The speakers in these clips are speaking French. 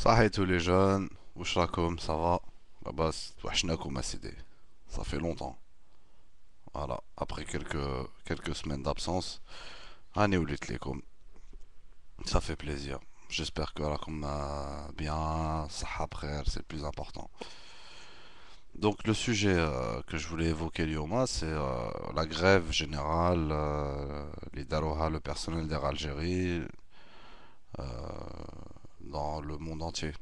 صحيح tous les jeunes, واش راكم ça va لاباس توحشناكم اسيدي ça fait longtemps voilà après quelques semaines d'absence راني وليت ليكم ça fait plaisir j'espère que راكم bien صحة بخير c'est le plus important donc le sujet que je voulais évoquer اليوم c'est la grève générale اللي داروها le personnel d'Air Algérie dans le monde entier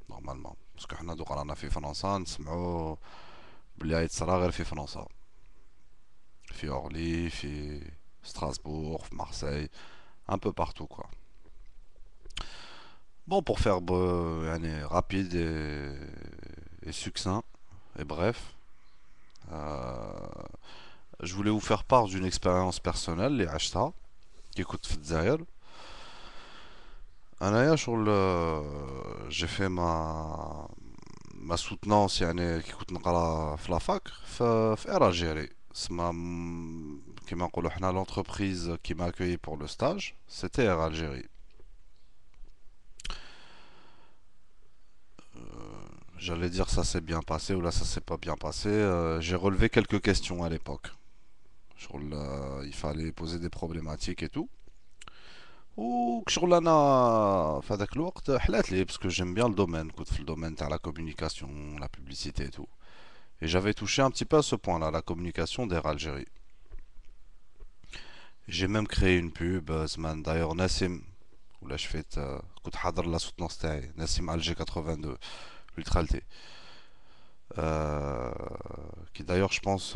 normalement parce que حنا دوك رانا في فرنسا نسمعوا بلي غيتصرا غير في فرنسا في اورلي في سترasbourg في Marseille un peu partout quoi bon pour faire يعني rapide et succinct et bref euh, je voulais vous faire part d'une expérience personnelle اللي عشتها qui كنت في الجزائر انايا شغل j'ai fait ma soutenance يعني كي كنت نقرا في لافاك في اير الجيري اسمها كيما نقولوا حنا l'entreprise qui m'a accueilli pour le stage c'était Air Algérie. J'allais dire ça s'est bien passé ou là ça s'est pas bien passé. J'ai relevé quelques questions à l'époque. Il fallait poser des problématiques et tout. وشغل انا في هذاك الوقت حلات لي parce que j'aime bien le domaine كنت في الدومين تاع la communication la publicité et tout et j'avais touché un petit peu à ce point là la communication d'Air Algérie. J'ai même créé une pub زمان d'ailleurs Nassim ولا شفت كنت حاضر لا سوتونس تاعي Nassim Alger 82 Ultra LT. Euh, qui d'ailleurs, je pense,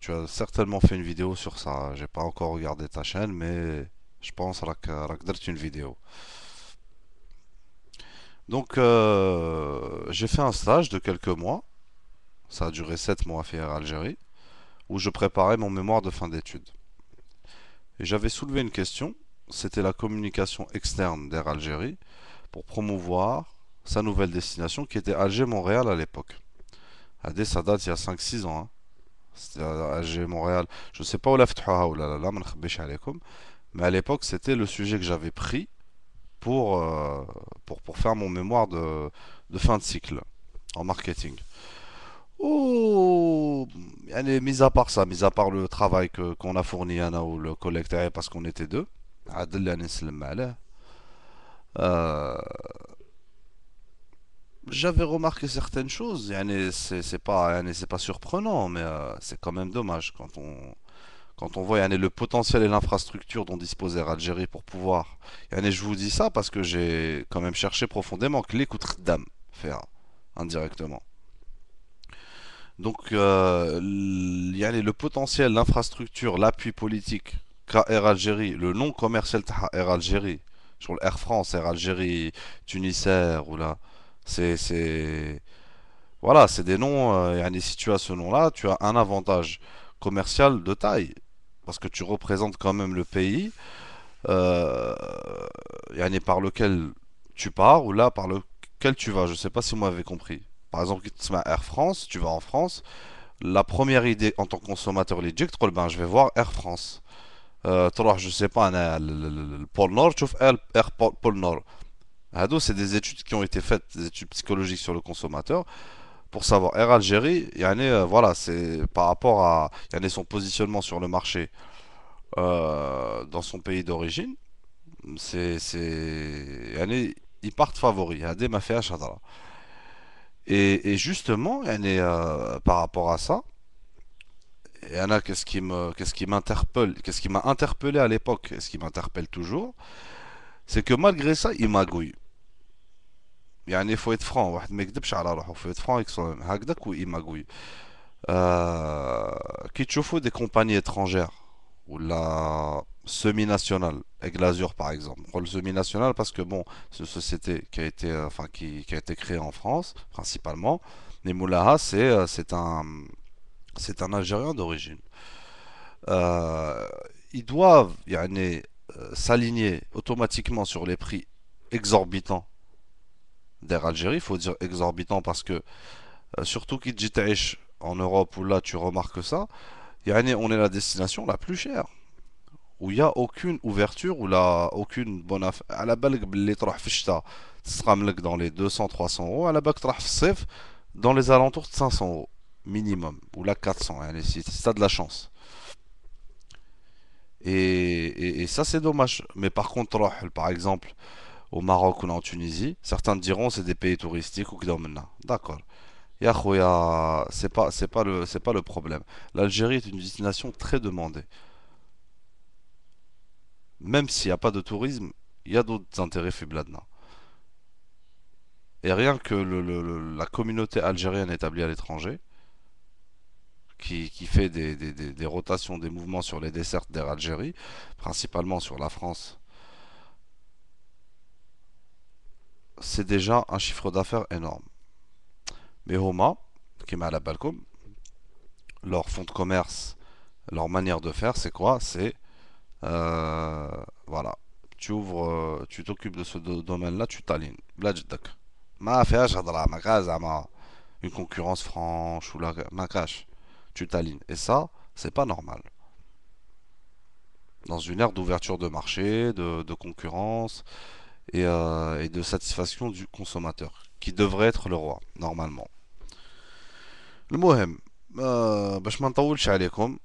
tu as certainement fait une vidéo sur ça. J'ai pas encore regardé ta chaîne, mais je pense راك درت une vidéo. Donc, j'ai fait un stage de quelques mois. Ça a duré 7 mois à faire Algérie, où je préparais mon mémoire de fin d'études. Et j'avais soulevé une question. C'était la communication externe d'Air Algérie pour promouvoir sa nouvelle destination qui était Alger-Montréal à l'époque. Adé, ça date il y a 5-6 ans, hein. C'était à AG Montréal. Je sais pas où la فتحوها ولا لا ما نخبيش عليكم. Mais à l'époque, c'était le sujet que j'avais pris pour faire mon mémoire de fin de cycle en marketing. Oh, يعني, mis à part ça, mis à part le travail qu'on a fourni Anna ou le collègue تاعي parce qu'on était deux, عادل اللي نسلم عليه. Euh, J'avais remarqué certaines choses. يعني, c'est pas surprenant, mais c'est quand même dommage quand on voit yani, le potentiel et l'infrastructure dont dispose Air Algérie pour pouvoir. Yani, je vous dis ça parce que j'ai quand même cherché profondément que l'écoute d'âme faire indirectement. Donc, yani, le potentiel, l'infrastructure, l'appui politique qu'a Air Algérie, le nom commercial de Air Algérie, sur Air France, Air Algérie, Tunisair, ou là, c'est, voilà, c'est des noms. Yani, si tu as ce nom-là, tu as un avantage commercial de taille parce que tu représentes quand même le pays euh, yani par lequel tu pars ou là par lequel tu vas. Je sais pas si vous m'avez compris. Par exemple, tu vas Air France, tu vas en France. La première idée en tant que consommateur legit, ben, je vais voir Air France. Je sais pas, le pôle Nord, tu vois Air Pôle Nord. C'est des études qui ont été faites, des études psychologiques sur le consommateur, pour savoir Air Algérie, voilà, c'est par rapport à son positionnement sur le marché dans son pays d'origine, ils partent favoris. هذه ما فيهاش هضرة. Et justement, par rapport à ça, qu'est-ce qui m'interpelle, qu'est-ce qui m'a interpellé à l'époque, et ce qui m'interpelle toujours, c'est que malgré ça, il magouille. Il faut être franc, واحد ما يكذبش على روحه, faut être franc avec soi-même. هكذاك il magouille. كي تشوفوا des compagnies étrangères ou la semi-nationale, avec l'Azur par exemple. On prend le semi-national parce que bon, c'est une société qui a été, qui a été créée en France principalement. Mais Moulaha, c'est un Algérien d'origine. Euh, Ils doivent s'aligner automatiquement sur les prix exorbitants d'Air Algérie. Il faut dire exorbitant parce que surtout qui dit en Europe où là tu remarques ça, on est la destination la plus chère. où il y a aucune ouverture, ou là, aucune bonne affaire. À la balle, les تروح في الشتاء تستعملك dans les 200-300 euros. À la balle, تروح في الصيف dans les alentours de 500 euros minimum, ou là 400, hein, si t'as de la chance. Et ça, c'est dommage. Mais par contre, تروح, par exemple, au Maroc ou en Tunisie, certains diront c'est des pays touristiques ou que maintenant. D'accord. Ya khoya, c'est pas le problème. L'Algérie est une destination très demandée. Même s'il n'y a pas de tourisme, il y a d'autres intérêts Fibladna. Et rien que la communauté algérienne établie à l'étranger, qui fait des rotations, des mouvements sur les dessertes d'Air Algérie, principalement sur la France, c'est déjà un chiffre d'affaires énorme. Mais Homa, qui m'a à la balcom, leur fonds de commerce, leur manière de faire, c'est quoi? C'est voilà, tu t'occupes de ce domaine-là, tu t'alignes. بلا جدك. ما فيهاش هضرة ما كاش زعما une concurrence franche ou la ما كاش. Tu t'alignes. Et ça, c'est pas normal. Dans une ère d'ouverture de marché, de concurrence et de satisfaction du consommateur, qui devrait être le roi, normalement. المهم باش ما نطولش عليكم.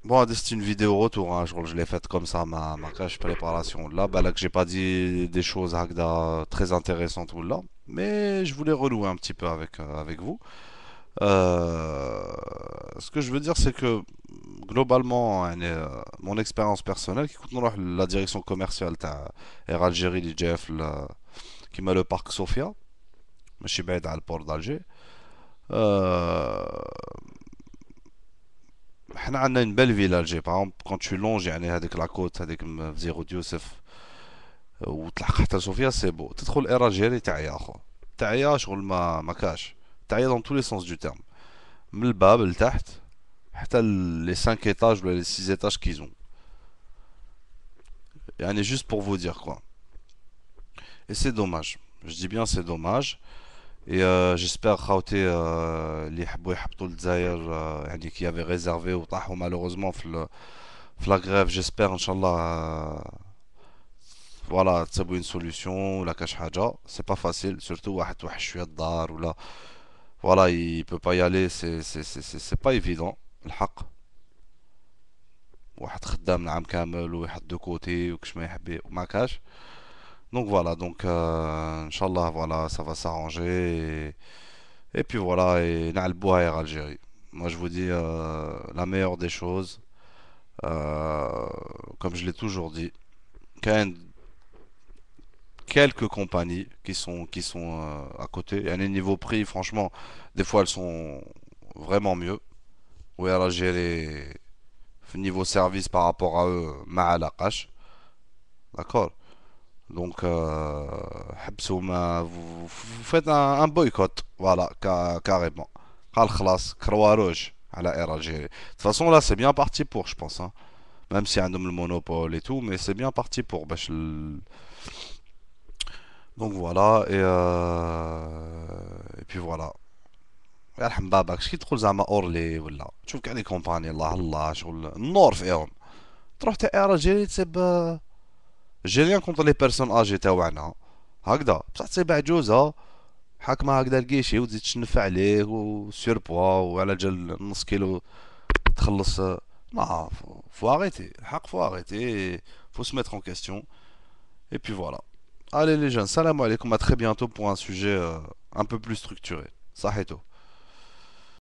Bon, c'est une vidéo retour, hein. Je l'ai faite comme ça, ma cache préparation. Là, bah, là que j'ai pas dit des choses Hagda, très intéressantes ou là, mais je voulais renouer un petit peu avec vous. Ce que je veux dire, c'est que globalement, hein, mon expérience personnelle, qui coûte la direction commerciale Air Algérie, l'IGF, qui m'a le parc Sofia, je suis à le port d'Alger. Euh, حنا عندنا une belle ville Alger. Par exemple, quand tu longes يعني هذيك la côte هذيك في زيرو يوسف وتلحق حتى صوفيا سي بو تدخل اير الجيري تعيا اخو تعيا شغل ما كاش تعيا dans tous les sens du terme من الباب لتحت حتى les 5 étages ou les 6 étages qu'ils ont يعني juste pour vous dire quoi. Et c'est dommage, je dis bien c'est dommage. Et j'espère خاوتي اللي يحبوا يحبطوا للجزائر يعني qui avaient réservé وطاحوا malheureusement في la grève. J'espère inchallah voilà تسبوا une solution ولا كاش حاجة. C'est pas facile surtout واحد توحش شوية الدار ولا voilà il peut pas y aller. C'est pas évident الحق. واحد خدام العام كامل وواحد دو كوتي وكش ما يحب وما كاش. Donc voilà, donc Inch'Allah, voilà, ça va s'arranger. Et puis voilà, et نعلبوها Air Algérie. Moi je vous dis la meilleure des choses, comme je l'ai toujours dit, كاين quelques compagnies qui sont à côté. Et à un niveau prix, franchement, des fois elles sont vraiment mieux. Ou Air Algérie, niveau service par rapport à eux, ما علاقاش. D'accord? Donc, vous faites un boycott, voilà, carrément. خلاص كروا روج على Air Algérie. De toute façon, là, c'est bien parti pour, je pense, hein. Même s'il y a un le monopole et tout, mais c'est bien parti pour. Donc voilà, et puis voilà. يرحم بابك شكي تدخل زعما اورلي ولا تشوف كاع لي كومباني الله الله شغل النور فيهم تروح تا اير الجيري تسيب. جي ريان كونتر لي بيرسون اجي تاوعنا هكذا بصح تسيب عجوزه حاكمه هكذا الكيشي وتزيد تشنف عليه وسور بوا وعلى جال نص كيلو تخلص. ما فو اريتي الحق فو اريتي فو se mettre en question et puis voilà. Allez les jeunes, salam alaikum, à très bientôt pour un sujet un peu plus structuré. صحيتو.